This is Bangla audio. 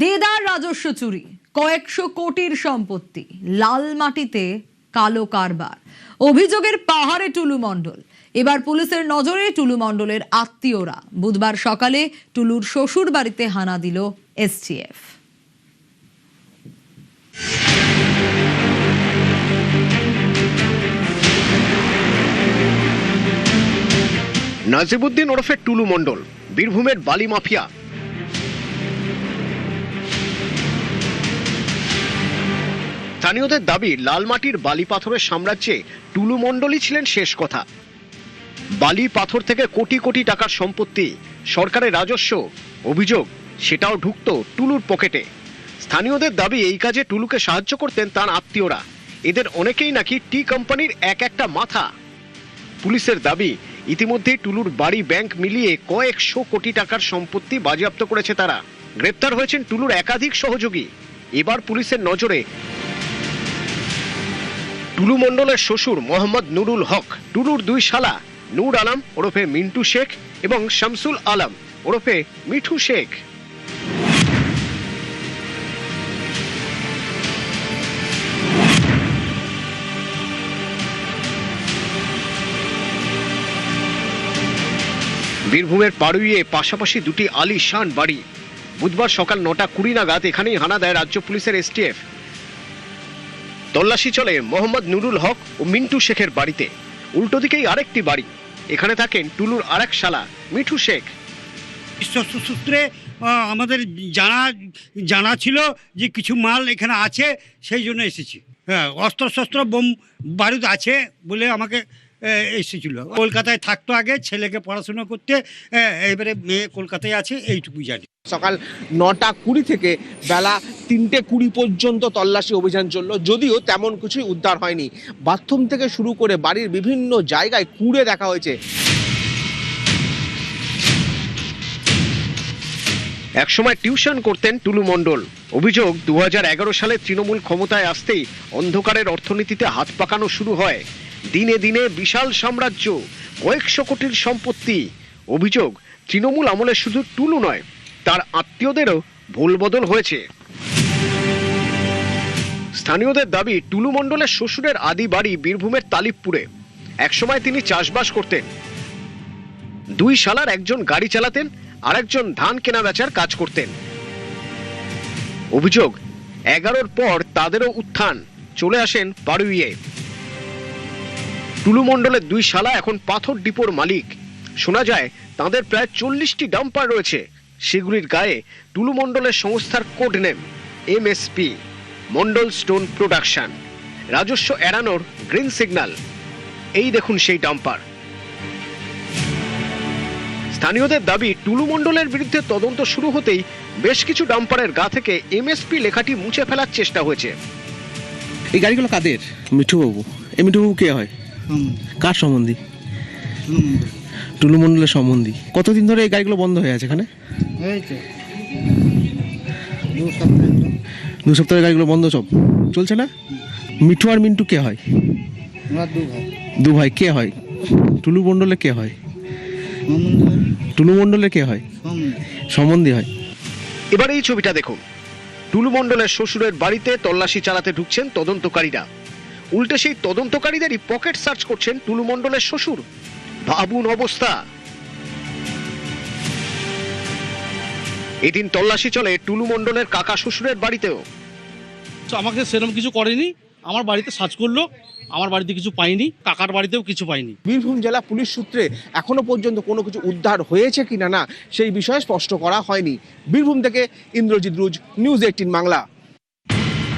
দেদার রাজস্ব চুরি, কয়েকশো কোটির সম্পত্তি, লাল মাটিতে কালো কারবার, অভিযোগের পাহাড়ে টুলু মণ্ডল। এবার পুলিশের নজরে টুলু মণ্ডলের আত্মীয়রা। বুধবার সকালে টুলুর শ্বশুর বাড়িতে হানা দিল এসটিএফ। নাজিবউদ্দিন ওরফে টুলু মণ্ডল বীরভূমের বালি মাফিয়া। স্থানীয়দের দাবি, লালমাটির বালি পাথরের সাম্রাজ্যে টুলু মণ্ডলই ছিলেন শেষ কথা। বালি পাথর থেকে কোটি কোটি টাকার সম্পত্তি, সরকারের রাজস্ব, অভিযোগ সেটাও ঢুকতো টুলুর পকেটে। স্থানীয়দের দাবি, এই কাজে টুলুকে সাহায্য করতেন তার আত্মীয়রা। এদের অনেকেই নাকি টি কোম্পানির এক একটা মাথা। পুলিশের দাবি, ইতিমধ্যেই টুলুর বাড়ি, ব্যাংক মিলিয়ে কয়েকশো কোটি টাকার সম্পত্তি বাজেয়াপ্ত করেছে তারা। গ্রেপ্তার হয়েছেন টুলুর একাধিক সহযোগী। এবার পুলিশের নজরে টুলু মণ্ডলের শ্বশুর মোহাম্মদ নুরুল হক, টুলুর দুই শালা নূর আলম ওরফে মিন্টু শেখ এবং শামসুল আলম ওরফে মিঠু শেখ। বীরভূমের পাড়ুইয়ে পাশাপাশি দুটি আলিশান বাড়ি। বুধবার সকাল 9:20 নাগাদ এখানেই হানা দেয় রাজ্য পুলিশের এসটিএফ। তল্লাশি চলে মোহাম্মদ নুরুল হক ও মিন্টু শেখের বাড়িতে। উল্টো দিকেই আরেকটি বাড়ি, এখানে থাকেন টুলুর আরেক শালা মিঠু শেখ। সূত্রে আমাদের জানা ছিল যে কিছু মাল এখানে আছে, সেই জন্য এসেছি। হ্যাঁ, অস্ত্র বোম বারুদ আছে বলে আমাকে এসেছিল। কলকাতায় থাকতো আগে, ছেলেকে পড়াশোনা করতে, এবারে মেয়ে কলকাতায় আছে, এইটুকুই জানি। সকাল 9:20 থেকে বেলা 3:20 পর্যন্ত তল্লাশি অভিযান চলল, যদিও তেমন কিছুই উদ্ধার হয়নি। বাথরুম থেকে শুরু করে বাড়ির বিভিন্ন জায়গায় খুঁড়ে দেখা হয়েছে। একসময় টিউশন করতেন টুলু মণ্ডল। অভিযোগ, 2011 সালে তৃণমূল ক্ষমতায় আসতেই অন্ধকারের অর্থনীতিতে হাত পাকানো শুরু হয়। দিনে দিনে বিশাল সাম্রাজ্য, কয়েকশো কোটির সম্পত্তি। অভিযোগ, তৃণমূল আমলে শুধু টুলু নয়, তার আত্মীয়দেরও ভুল বদল হয়েছে। স্থানীয়দের দাবি, টুলু মণ্ডলের শ্বশুরের আদি বাড়ি বীরভূমের তালিবপুরে। একসময় তিনি চাষবাস করতেন। দুই শালার একজন গাড়ি চালাতেন, আরেকজন ধান কেনা বেচার কাজ করতেন। অভিযোগ, 11-র পর তাদেরও উত্থান, চলে আসেন পাড়ুইয়ে। টুলু মণ্ডলের দুই শালা এখন পাথর ডিপোর মালিক। শোনা যায় তাদের প্রায় 40টি ডাম্পার রয়েছে। সেগুলির গায়ে টুলু মণ্ডলের সংস্থার কোড নেম এমএসপি, মণ্ডল স্টোন প্রোডাকশন। রাজস্ব এড়ানোর গ্রিন সিগন্যাল। এই দেখুন সেই ডাম্পার। স্থানীয়দের দাবি, টুলু মণ্ডলের বিরুদ্ধে তদন্ত শুরু হতেই বেশ কিছু ডাম্পারের গা থেকে এমএসপি লেখাটি মুছে ফেলার চেষ্টা হয়েছে। এই গাড়িগুলো কাদের? মিঠুবাবু। এই মিঠুবাবু কে হয়? কার সম্বন্ধী? টুলু মণ্ডলের সম্বন্ধী। কতদিন ধরে এই গাড়িগুলো বন্ধ হয়ে আছে এখানে? 2 সপ্তাহ গাড়িগুলো বন্ধ, সব চলছে না। মিঠু আর মিন্টু কে হয়? দু ভাই। কে হয়? টুলু মণ্ডলে কে হয়? টুলু মণ্ডলে কে হয়? সম্বন্ধী হয়। এবার এই ছবিটা দেখুন। টুলু মণ্ডলের শ্বশুরের বাড়িতে তল্লাশি চালাতে ঢুকছেন তদন্তকারীরা। উল্টে সেই তদন্তকারীদেরই পকেট সার্চ করছেন টুলু মণ্ডলের শ্বশুর। ভাবুন অবস্থা। এদিন তল্লাশি চলে টুলু মণ্ডলের কাকা শ্বশুরের বাড়িতেও। আমাকে সেরকম কিছু করেনি, আমার বাড়িতে সার্চ করলো, আমার বাড়িতে কিছু পাইনি, কাকার বাড়িতেও কিছু পাইনি। বীরভূম জেলা পুলিশ সূত্রে এখনো পর্যন্ত কোনো কিছু উদ্ধার হয়েছে কিনা না সেই বিষয়ে স্পষ্ট করা হয়নি। বীরভূম থেকে ইন্দ্রজিৎ রুজ, নিউজ 18 বাংলা।